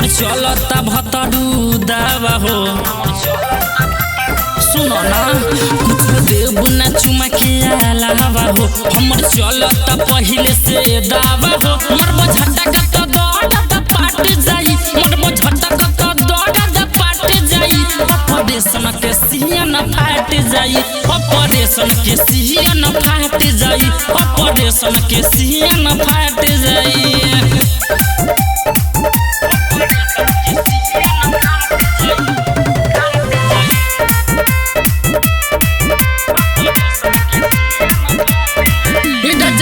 हमर चलता भतरू दावा हो सुनो ना कुछ देबू ना चुमा के अलावा हो हमर चलता पहले से दावा हो मरबो झटक तो दौड़ पाट जाई मरबो झटक तो दौड़ पाट जाई ऑपरेशन के सियन फाट जाई ऑपरेशन के सियन फाट जाई ऑपरेशन के सियन फाट जाई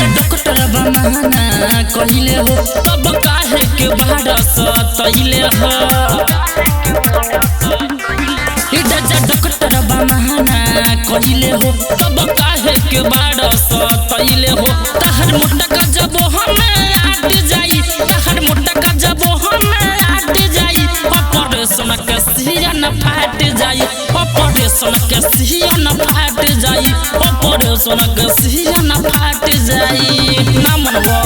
बहाना कहिले हो तब काहे के भारस तैले हो डॉक्टर बहाना कहिले हो तब काहे के भारस तैले हो तहर मोटक जब हमें आट जाई तहर मोटक जब हमें आट जाई ऑपरेशन के सियन फाट जाई ऑपरेशन के सियन फाट जाई ऑपरेशन के सियन फाट जाई ना मनवा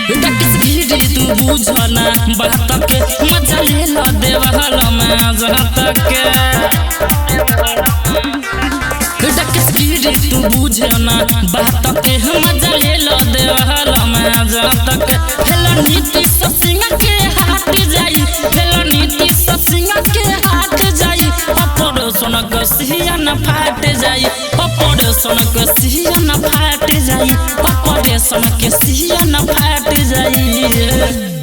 तू बुझना बात के मजा ले लो देवहल में जहत के तू बुझना बात के मजा ले लो देवहल में जहत के हेलो नीति ससिंग के हाथ जाई हेलो नीति ससिंग के हाथ जाई ऑपरेशन के सियन फाट जाई ऑपरेशन के सियन फाट जाई ऑपरेशन के सियन फाट जाई